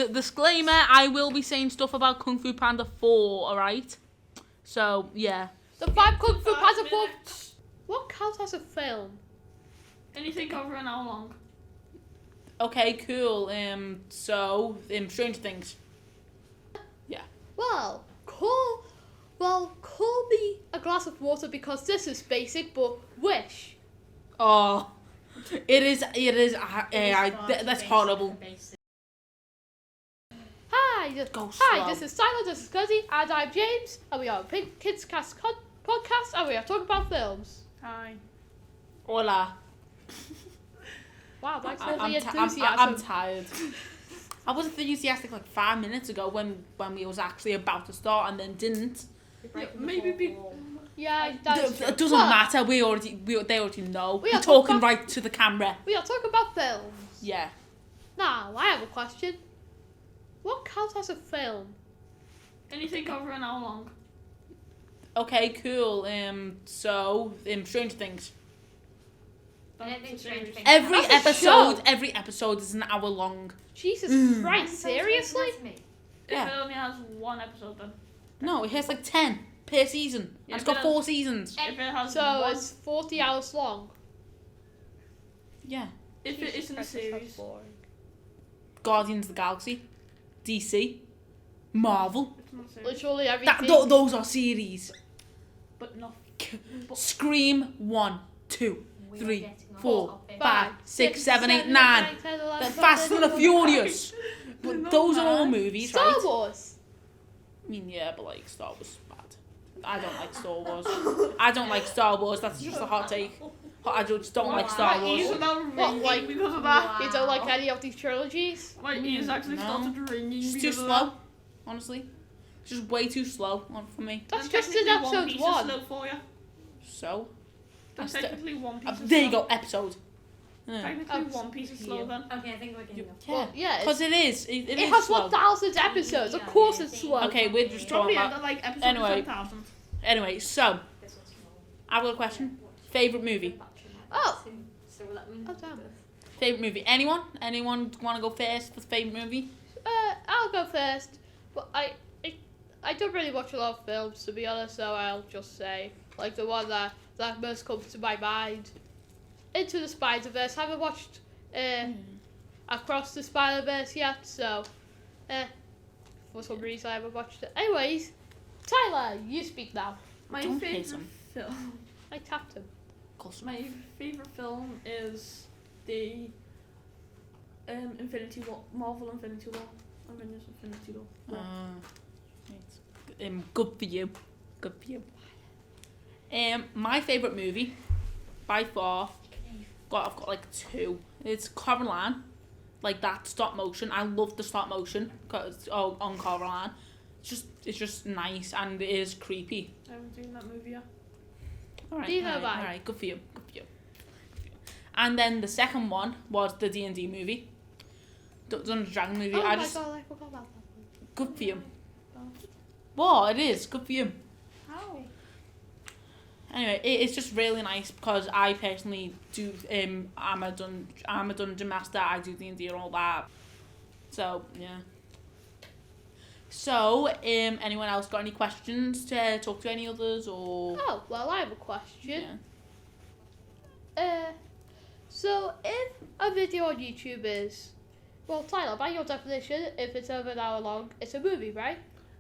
disclaimer, I will be saying stuff about Kung Fu Panda 4, alright? So, yeah. The 5 Kung Fu Panda 4... What counts as a film? Anything over an hour long. Okay, cool. Stranger Things. Yeah. Well, call me a glass of water because this is basic, but wish. Oh, it is. That's horrible. Hi, Go this slow. is Tyler, this is Cody, and I'm James, and we are a KidsKast podcast, and we are talking about films. Hi. Hola. Wow, that's I'm lovely enthusiasm. tired. I was enthusiastic like 5 minutes ago when we was actually about to start and then didn't. Yeah, that's true. It doesn't matter. They already know. We We're are talking right to the camera. We are talking about films. Yeah. Now, I have a question. What counts as a film? Anything over an hour long. Okay, cool. Stranger Things. Every That's a episode is an hour long. Jesus Christ, seriously? Yeah. If it only has one episode, then. No, it has like 10 per season. Yeah, and it's got 4 seasons. If it has So one, it's 40 hours long. Yeah. if it isn't a Christ, that's series, boring. Guardians of the Galaxy, DC, Marvel. it's not a series. Literally everything. Those are series. But no. Scream 1, 2, 3, 4, 5, 5, 6, 7, 8, 9. The Fast and the Furious. But those are all movies, Star right? Wars. I mean, yeah, but like Star Wars is bad. I don't like Star Wars. I don't like Star Wars. That's just a hot take. I just don't like Star Ears Wars. are now What, ringing like- because of that. You don't like any of these trilogies? My ears actually No. started ringing It's too because of slow, honestly. It's just way too slow for me. That's that. just in Technically, episode Piece 1. is slow for you. So, That's That's technically One Piece. is there you slow. go, episode. Yeah. Technically, One Piece is slow then. Okay, I think we're getting off. Well, yeah, Because it is. It it is has slow. 1,000 episodes. Of course it's slow. Okay, we're just talking Probably about. under like episode Anyway. 10,000. Anyway, so I've got a question. Favorite movie. Oh. So let me Oh, damn. Favorite movie. Anyone? Anyone want to go first for favorite movie? I'll go first. But I don't really watch a lot of films, to be honest, so I'll just say, like, the one that most comes to my mind. Into the Spider-Verse. Haven't watched Across the Spider-Verse yet, so for some reason I haven't watched it. Anyways, Tyler, you speak now. My Don't hate favorite him. film. I tapped him. My favorite film is the Infinity War, Marvel Infinity War, Avengers Infinity War. Good for you. Good for you. My favorite movie, by far, I've got like 2. It's Coraline, like that stop motion. I love the stop motion on Coraline. It's just nice and it is creepy. I haven't seen that movie yet. Alright, Neither have I. alright, good for you. Good for you. And then the second one was the D&D movie. Dungeons and Dragons movie. Oh my God, I forgot about that. good for you. What? It is good for you. How? Anyway, it's just really nice because I personally do. I'm a dungeon master. I do D&D and all that. So yeah. So anyone else got any questions to talk to any others or? Oh, well, I have a question. Yeah. So if a video on YouTube is, well, Tyler, by your definition, if it's over an hour long, it's a movie, right?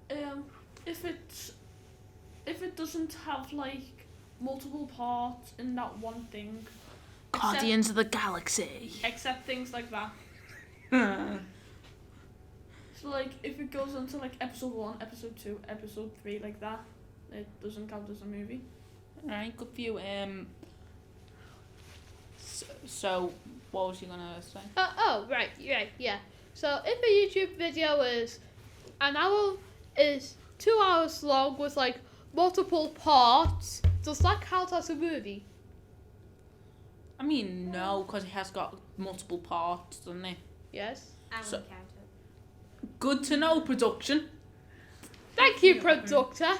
If it doesn't have like multiple parts in that one thing, Guardians of the Galaxy. except things like that. So like if it goes into like episode 1, episode 2, episode 3 like that, it doesn't count as a movie. Alright, good for you. So what was you gonna say? Right, yeah. So if a YouTube video is an hour, is 2 hours long with like multiple parts, does that count as a movie? I mean, no, because it has got multiple parts, doesn't it? Yes. I wouldn't So- count it. Good to know, production. Thank you, producer.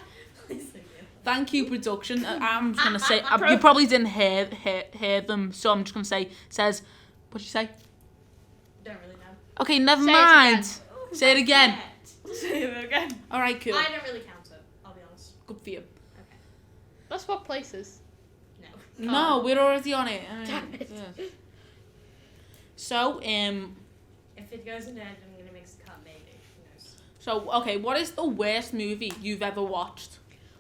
Thank you, production. I'm just gonna say you probably didn't hear them, so I'm just gonna say says. What'd you say? Don't really know. Okay, never Say it mind. again. Say it again. Say it again. All right, cool. I don't really count it, I'll be honest. Good for you. Okay. Let's swap places. No. No, we're already on it. Damn it. Yeah. So, If it goes in the end, I'm going to make a cut, maybe. Who knows? okay, what is the worst movie you've ever watched?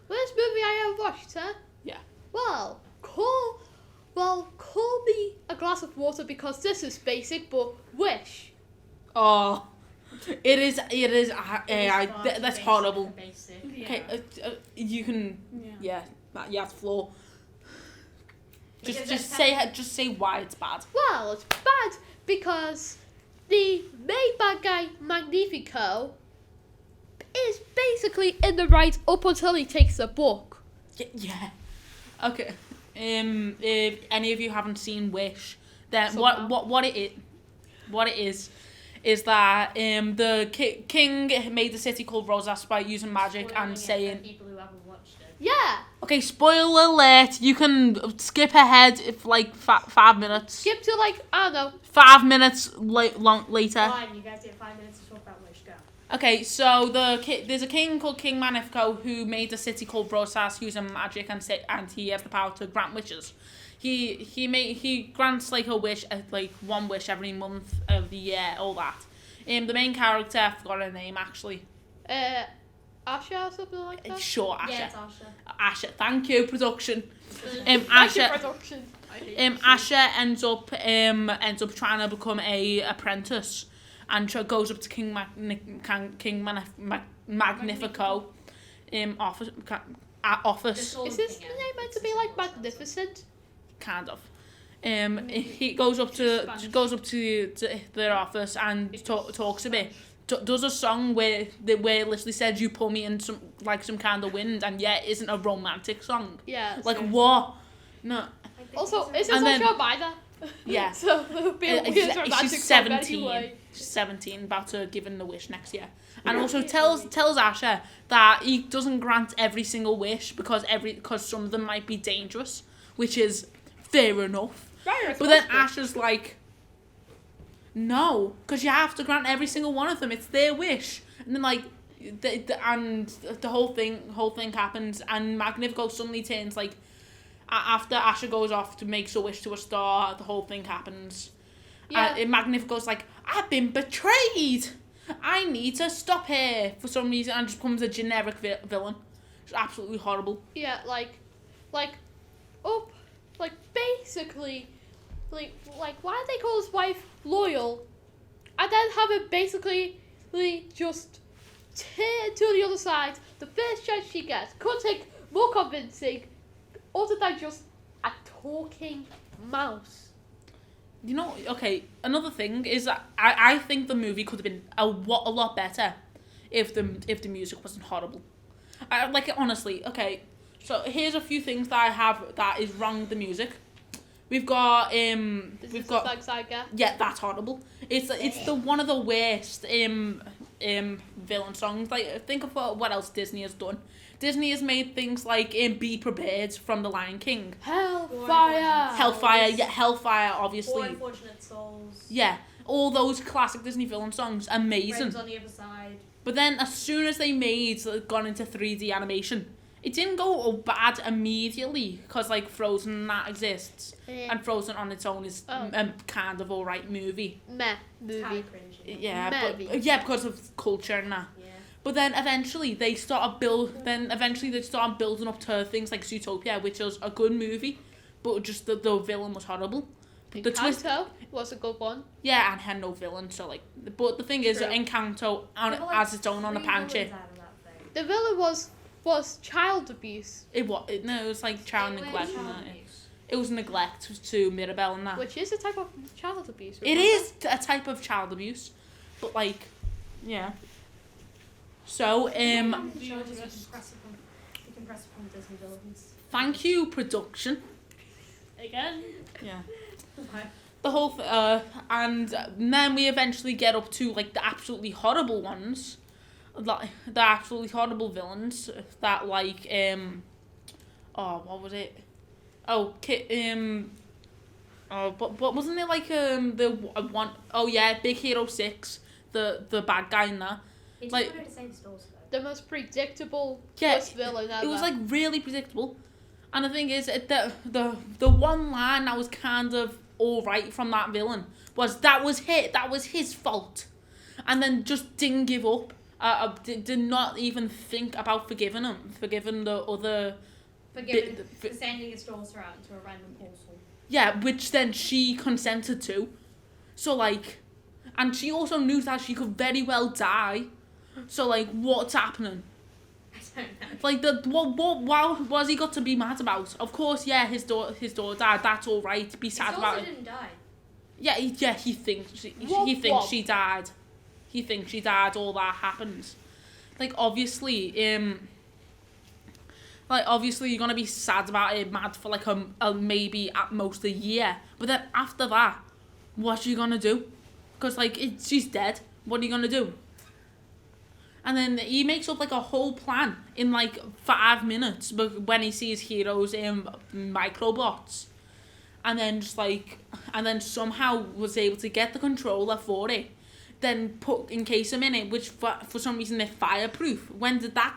Worst movie I ever watched, huh? Yeah. Well, call me a glass of water because this is basic, but Wish. Oh, it is. It is That's basic horrible. for basic. Yeah. Okay, you can. Yeah. You have to floor. Because Just it's say why it's bad. Well, it's bad because the main bad guy, Magnifico, is basically in the right up until he takes the book. Yeah. Okay. If any of you haven't seen Wish, then Somehow. what it is that the king made the city called Rosas by using magic Spoiling and it saying. for people who haven't watched it. Yeah, Okay, spoiler alert. You can skip ahead if like 5 minutes. skip to like, I don't know. 5 minutes later. Fine, you guys get 5 minutes to talk about Wish. Go. Okay, so there's a king called King Magnifico who made a city called Rosas using magic and he has the power to grant wishes. He grants like a wish, like one wish every month of the year, all that. The main character, I forgot her name actually. Asha or something like that. Sure, Asha. Yeah, it's Asha. Asha, thank you, production. Thank you, Asha. production. Asha ends up trying to become a apprentice, and goes up to King Magnifico, office. Is his name meant to be like Magnificent? Kind of. He goes up to their office and talks a bit. Does a song where literally says you pull me in some kind of wind, and yet isn't a romantic song. Yeah. Like what? No. Also, is And it then- also a minor? Yeah. So it would be a weird romantic She's song 17. anyway. She's 17, about to give him the wish next year. And also tells Asha that he doesn't grant every single wish because some of them might be dangerous, which is fair enough. Very But then responsible. Asha's like, no, because you have to grant every single one of them. It's their wish. And then like, the whole thing happens, and Magnifico suddenly turns like, after Asha goes off to make a wish to a star, the whole thing happens. Yeah. And Magnifico's like, I've been betrayed. I need to stop here for some reason, and just becomes a generic villain. It's absolutely horrible. Yeah, basically, why did they call his wife loyal, and then have him basically just turn to the other side the first chance she gets? Could take more convincing, other than just a talking mouse. You know, okay, another thing is that I think the movie could have been a lot better if the music wasn't horrible. Honestly, okay, so here's a few things that I have that is wrong with the music. We've got Saga. yeah, that's horrible. It's the one of the worst villain songs. Like, think of what else Disney has done. Disney has made things like Be Prepared from The Lion King. Hellfire. Hellfire, obviously. Four Unfortunate Souls. Yeah, all those classic Disney villain songs, amazing. Friends on the Other Side. But then as soon as they gone into 3D animation, it didn't go bad immediately, because like Frozen and that exists, and Frozen on its own is a kind of alright movie. Meh It's kind movie. of cringy. Yeah, Maybe. because of culture and that. Yeah. But then eventually they started building up to things like Zootopia, which was a good movie, but just the villain was horrible. The twist, Encanto was a good one. yeah, and had no villain. So like, but the thing is, True. Encanto There were, like, as its own on a 3 pan chip. villains out of that thing. The villain was child abuse, It was like child It was neglect and child that. abuse. It was neglect to Mirabelle and that. which is a type of child abuse. It remember? is a type of child abuse, but like, yeah. So Shows you can press upon Disney villains. thank you, production. Again. Yeah. Okay. The whole and then we eventually get up to like the absolutely horrible ones, like the absolutely horrible villains that like what was it? But wasn't it like the one? Oh yeah, Big Hero 6. the bad guy in that. He just Like- wanted to save his daughter, though. The most predictable Yeah, twist villain ever. It was like really predictable. And the thing is, the one line that was kind of all right from that villain was that was his fault, and then just didn't give up. Did not even think about forgiving the other. For sending his daughter out into a random portal. Yeah, which then she consented to. So like, and she also knew that she could very well die. So like, what's happening? I don't know. Like what was he got to be mad about? Of course, yeah, his daughter died. That's all right. Be sad His about daughter it. didn't die. Yeah, he thinks she died. He thinks she died. All that happened. Like obviously, you're gonna be sad about it, mad for like a maybe at most a year. But then after that, what you gonna do? Because like she's dead. What are you gonna do? And then he makes up like a whole plan in like 5 minutes, but when he sees Hero's microbots, and then somehow was able to get the controller for it, then encase him in it, which for some reason they're fireproof. When did that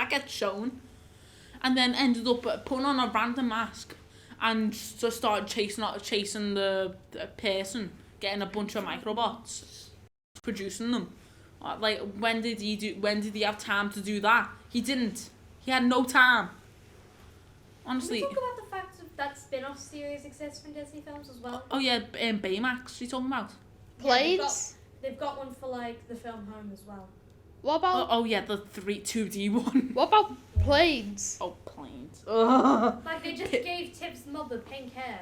get shown? And then ended up putting on a random mask and just started chasing the person, getting a bunch of microbots, producing them. Like when did he have time to do that? He didn't. He had no time. Honestly. Can we talk about the fact that spin-off series exists from Disney films as well? Oh yeah, Baymax. You talking about? Planes? They've got one for like the film Home as well. What about Oh yeah, the 2D one. what about planes? Oh, planes. Ugh. Like they just gave Tip's mother pink hair,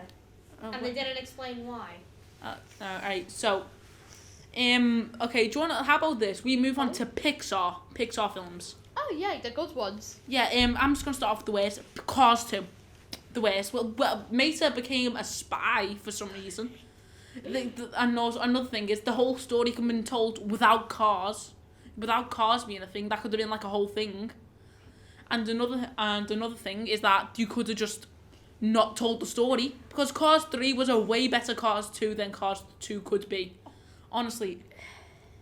and they didn't explain why. Alright, so okay, do you wanna how about this? We move on to Pixar films. Oh yeah, the good ones. Yeah, I'm just gonna start off with the worst. Cars 2. The worst. Well, Mesa became a spy for some reason. And also, another thing is the whole story could have been told without cars being a thing. That could have been like a whole thing. And another thing is that you could have just not told the story, because Cars 3 was a way better Cars 2 than Cars 2 could be. Honestly.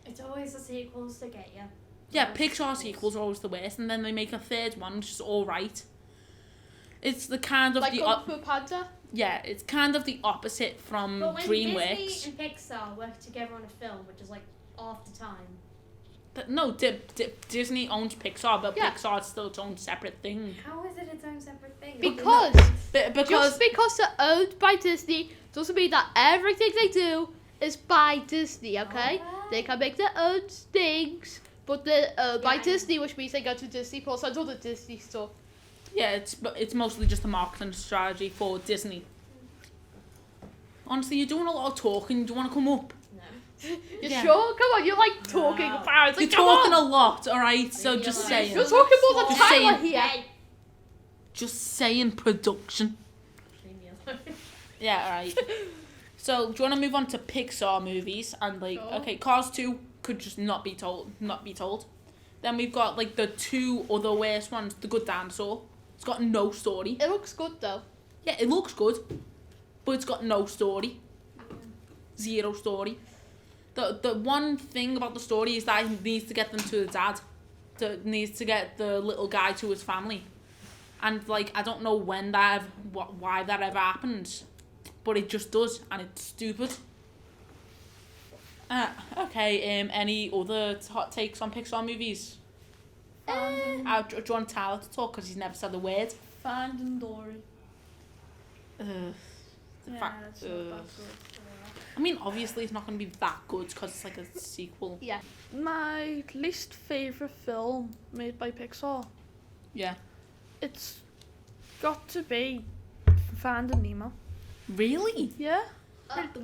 It's always the sequels to get you. Yeah, Pixar sequels are always the worst, and then they make a third one which is all right. It's the kind of Like Kung Fu Panda? yeah, it's kind of the opposite from But when DreamWorks. Disney and Pixar work together on a film, which is like half the time. No, Disney owns Pixar, but Yeah. Pixar's still its own separate thing. How is it its own separate thing? Because Because just because they're owned by Disney doesn't mean that everything they do is by Disney, okay? Alright. They can make their own things, but they're owned by Yeah. Disney, which means they go to Disney Plus and other Disney stuff. yeah, it's mostly just a marketing strategy for Disney. Honestly, you're doing a lot of talking. Do you want to come up? No. You Yeah. sure? Come on, you're like talking No. about it. You're Like, come talking on. a lot, all right. So Leave me just alone. saying, You're talking more than Just Tyler saying. here. Hey. just saying production. Leave me alone. Yeah, all right. So do you want to move on to Pixar movies and like Sure. okay, Cars 2 could just not be told. Then we've got like the two other worst ones. The Good Dinosaur. It's got no story. It looks good though. Yeah, it looks good, but it's got no story. Zero story. The one thing about the story is that he needs to get them to the dad. Needs to get the little guy to his family. And like I don't know why that ever happens, but it just does, and it's stupid. Okay. Any other hot takes on Pixar movies? Do you want Tyler to talk because he's never said a word? Finding Dory. The Yeah, fact- it's not that good. I mean, obviously it's not going to be that good because it's like a sequel. Yeah. My least favourite film made by Pixar, Yeah. it's got to be Finding Nemo. Really? Yeah?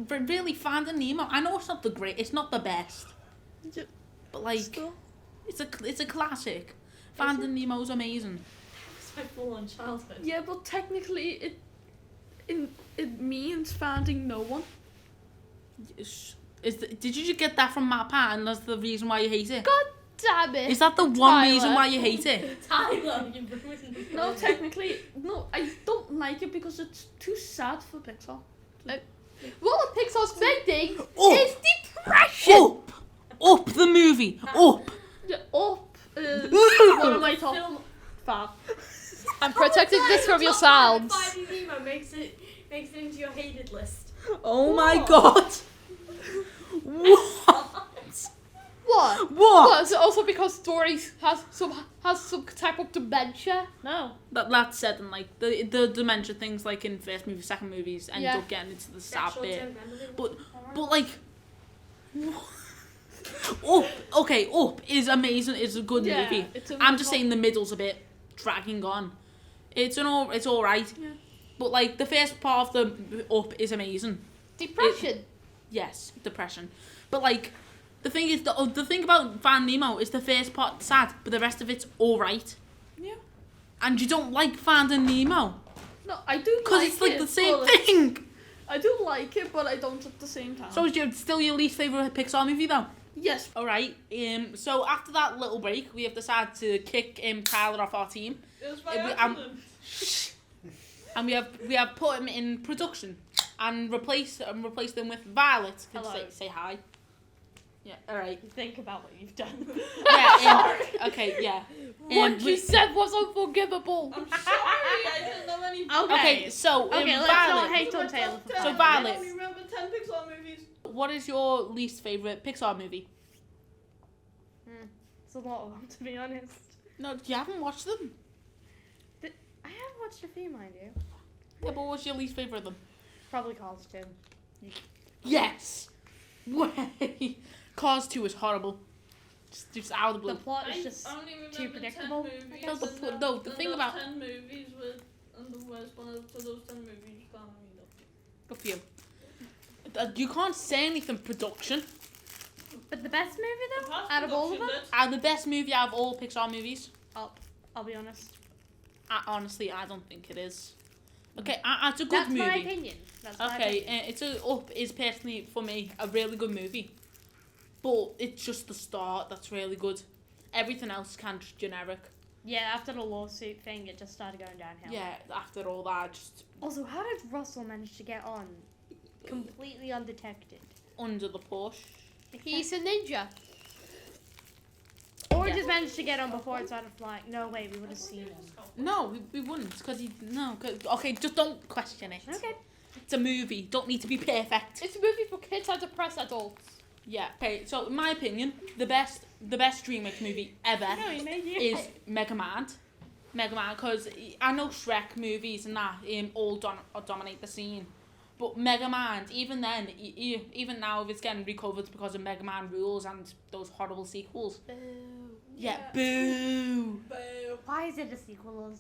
Really, Finding Nemo. I know it's not it's not the best, Yeah, but like still. it's a classic. Finding Nemo's amazing. It's my full-on childhood. Yeah, but technically it means finding no one. Did you just get that from Matt Pat and that's the reason why you hate it? God damn it. Is that the one Tyler. reason why you hate it? Tyler, you ruined the No, film. technically, no, I don't like it because it's too sad for Pixar. What Pixar's main thing Oh. is depression. Up! Up the movie. Up. Yeah, Up is one of my top Film. 5. I'm protecting this from Top yourselves. Finding Nemo makes it into your hated list. Oh my god. What? What? What? What? Is it also because Dory has some type of dementia? No. That's said in like the dementia things like in first movie, second movies end Yeah. up getting into the sad bit. Short-term memory. But like Up is amazing, it's a good Yeah, movie. it's a I'm just top- saying the middle's a bit dragging on. It's alright. Yeah. But like the first part of the Up is amazing. Depression. Yes, depression. But like the thing is the thing about Finding Nemo is the first part sad, but the rest of it's alright. Yeah. And you don't like Finding Nemo No, I do because like it's like it, the same but thing. I do like it, but I don't at the same time. So is still your least favourite Pixar movie though? yes. Alright, so after that little break, we have decided to kick Tyler off our team. It was by accident. And we have put him in production and replaced him with Violet. Can you Hello. say hi? Yeah, alright. Think about what you've done. Yeah, okay, yeah. What we- you said was unforgivable. I'm sorry, I didn't know any. Okay, so Okay, let's Violet, not hate on Taylor for So finding Violet- I only remember 10 Pixar movies. what is your least favourite Pixar movie? It's a lot of them, to be honest. No, you haven't watched them. I have watched a few, mind you. Yeah, but what's your least favourite of them? Probably Cars 2. Yes! Way! Cars 2 is horrible. Just out of the The blue. plot is just I only remember too predictable. 10 movies, No, the and pl- then- no, the and thing those about- 10 movies and the worst one of those 10 movies you can't read up. Good for you. You can't say anything production. But the best movie, The though, past out of all of them? production And the best movie out of all Pixar movies? I'll be honest. Honestly, I don't think it is. Okay, it's a good That's movie. my opinion. That's my Okay, opinion. Up is personally for me a really good movie, but it's just the start that's really good. Everything else is kind of generic. Yeah, after the lawsuit thing, it just started going downhill. Yeah, after all that, just Also, how did Russell manage to get on completely undetected? under the push. He's a ninja. Or Yeah. just managed to get on before it started flying. No way, we would have seen him. No, we wouldn't, because okay, just don't question it. Okay. It's a movie. Don't need to be perfect. It's a movie for kids and depressed adults. Yeah. Okay. So in my opinion, the best DreamWorks movie ever No, he made you. is Megamind. Megamind, because I know Shrek movies and that all dominate the scene, but Megamind, even then, even now, if it's getting recovered because of Megamind rules and those horrible sequels. Boo. Yeah. Boo. Why is it a sequel?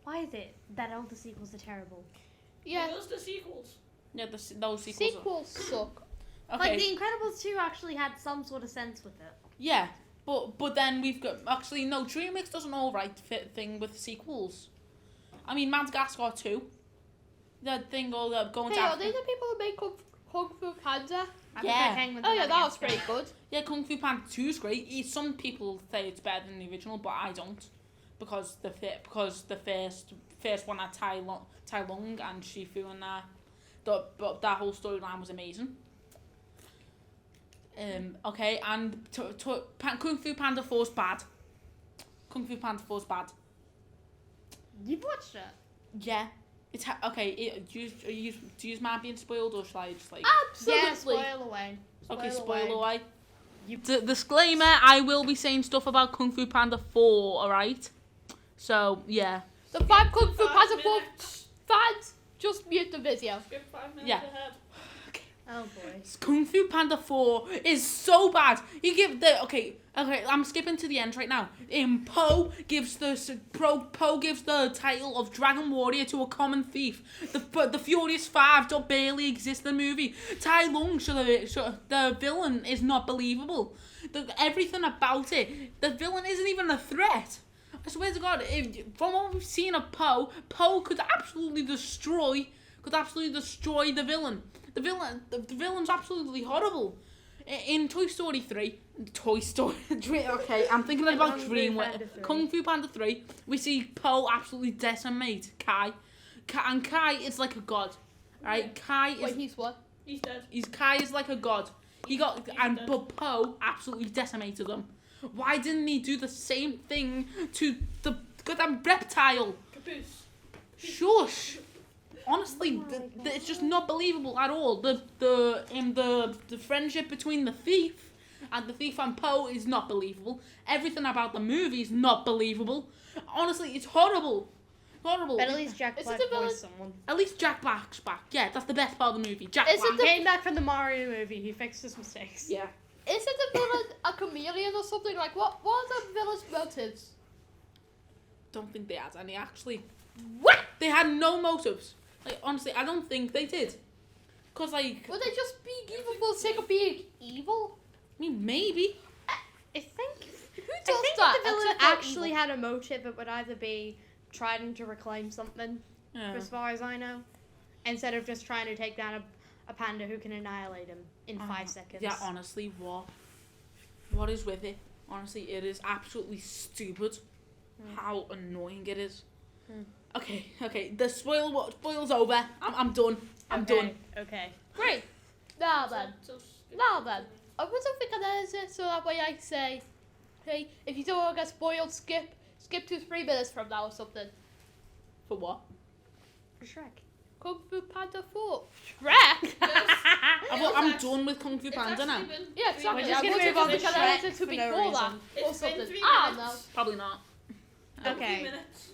Why is it that all the sequels are terrible? Yeah, Those the sequels. Yeah. Those sequels. sequels suck. Okay. Like, The Incredibles 2 actually had some sort of sense with it. Yeah, but then we've got actually no DreamWorks does an alright fit thing with sequels. I mean Madagascar 2. That thing all going Hey, to are they the people who make Kung Fu Panda? Yeah. Oh yeah, that was pretty good. Yeah, Kung Fu Panda 2 is great. Some people say it's better than the original, but I don't, because the first one had Tai Lung and Shifu and but that whole storyline was amazing. Okay, and Kung Fu Panda 4's bad. Kung Fu Panda 4's bad. You've watched it? Yeah. It's okay. Do you mind being spoiled, or shall I just like? Absolutely. Yeah, spoil away. Okay, Spoil spoiler away. away. Disclaimer: I will be saying stuff about Kung Fu Panda 4. All right. So yeah. The 5 Kung Fu 5 Panda 4 minutes. fans, just mute the video. Skip 5 minutes Yeah. ahead. Oh boy. Kung Fu Panda 4 is so bad. You give the okay. I'm skipping to the end right now. Poe gives the title of Dragon Warrior to a common thief. The Furious Five don't barely exist in the movie. Tai Lung, the villain, is not believable. Everything about it, the villain isn't even a threat. I swear to God, from what we've seen of Poe could absolutely destroy the villain. The villain's absolutely horrible. In Toy Story 3, okay, I'm thinking about Kung Fu Panda DreamWorks. 3. Kung Fu Panda 3, we see Poe absolutely decimate Kai. And Kai is like a god, right? Kai is Wait, he's what? He's dead. Kai is like a god. But Poe absolutely decimated them. Why didn't he do the same thing to the goddamn reptile? Caboose. Shush. Honestly, it's just not believable at all. The friendship between the thief and Poe is not believable. Everything about the movie is not believable. Honestly, it's horrible. Horrible. But at least Jack Is it Black the villain? voiced someone. At least Jack Black's back. Yeah, that's the best part of the movie. Jack Is it Black. the- Came back from the Mario movie. He fixed his mistakes. Yeah. Isn't the villain a chameleon or something? Like, what are the villain's motives? Don't think they had any, actually. What? They had no motives. Like, honestly, I don't think they did. Because, like, Would they just be evil for the sake of being evil? I mean, maybe. I think Who does I think that? if the villain except for actually evil? had a motive, it would either be trying to reclaim something, Yeah. as far as I know, instead of just trying to take down a panda who can annihilate him in 5 seconds. Yeah, honestly, what is with it? Honestly, it is absolutely stupid how annoying it is. Okay, the spoil's over. I'm done. I'm done. Okay. Great. Now then. So I would think I'd edit it so that way I can say, hey, if you don't want to get spoiled, skip to 3 minutes from now or something. For what? Shrek. Kung Fu Panda 4. Shrek? I'm done with Kung Fu Panda now. Yeah, exactly. We're just I gonna would move on think to I could Shrek edit it to for no before that reason. or It's been something. 3 I don't know. minutes. Probably not. Okay. 3 minutes.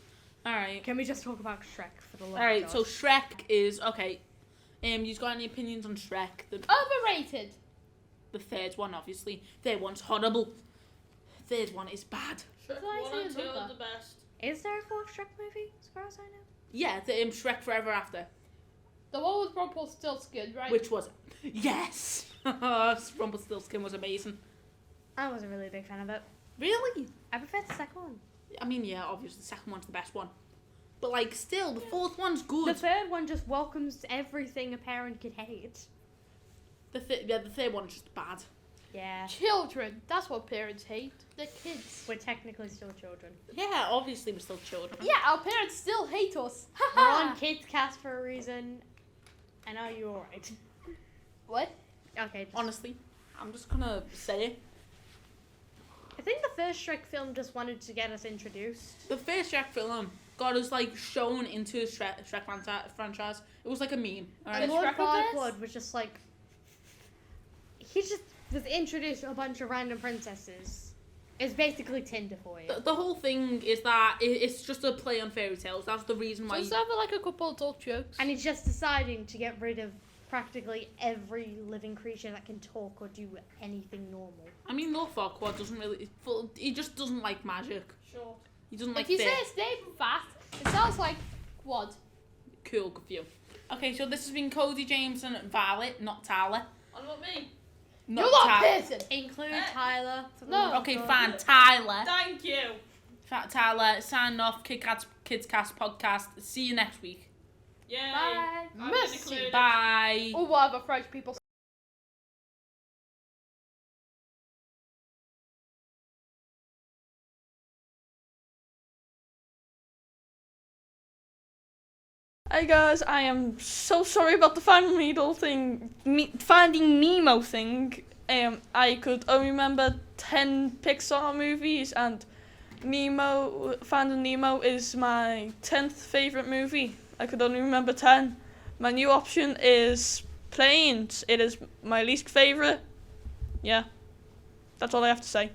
Alright. Can we just talk about Shrek for the love Alright, of so God? Shrek is okay. You've got any opinions on Shrek? Overrated. The third one, obviously. Third one's horrible. Third one is bad. Shrek Did I 1 say and 2 another? are the best. Is there a fourth Shrek movie, as far as I know? Yeah, the Shrek Forever After, The one with Rumpelstiltskin, right? which was yes. Rumpelstiltskin was amazing. I wasn't really a big fan of it. Really? I prefer the second one. I mean, yeah, obviously the second one's the best one, but like still, the fourth one's The good. third one just welcomes everything a parent could hate. The third one's just bad. Yeah. Children. That's what parents hate. The kids. We're technically still children. Yeah, obviously we're still children. Yeah, our parents still hate us. We're on KidsKast for a reason. And are you alright? What? Okay. Honestly, I'm just gonna say it. I think the first Shrek film just wanted to get us introduced. The first Shrek film got us like shown into the Shrek franchise. It was like a meme. Alright. And Lord Shrek was this? Farquaad was just like... He just was introduced to a bunch of random princesses. It's basically Tinder for you. The whole thing is that it's just a play on fairy tales. That's the reason So why. it's having like a couple adult jokes. And he's just deciding to get rid of practically every living creature that can talk or do anything normal. I mean, Lord Farquaad doesn't really. He just doesn't like magic. Sure. He doesn't like If you say fair. his name fast, it sounds like what? Cool, good for you. Okay, so this has been Cody, James, and Violet, not Tyler. And not me. Not You're not Tyler. person. Include Eh. Tyler. for the No. love of Okay, God. fine. Tyler. Thank you. Tyler, sign off. KidsKast podcast. See you next week. Yay. Bye. I've been Merci. included. Bye. Or whatever French people Hey guys, I am so sorry about the Finding Nemo Finding Nemo thing. I could only remember 10 Pixar movies, and Finding Nemo is my 10th favorite movie. I could only remember 10. My new option is Planes. It is my least favorite. Yeah, that's all I have to say.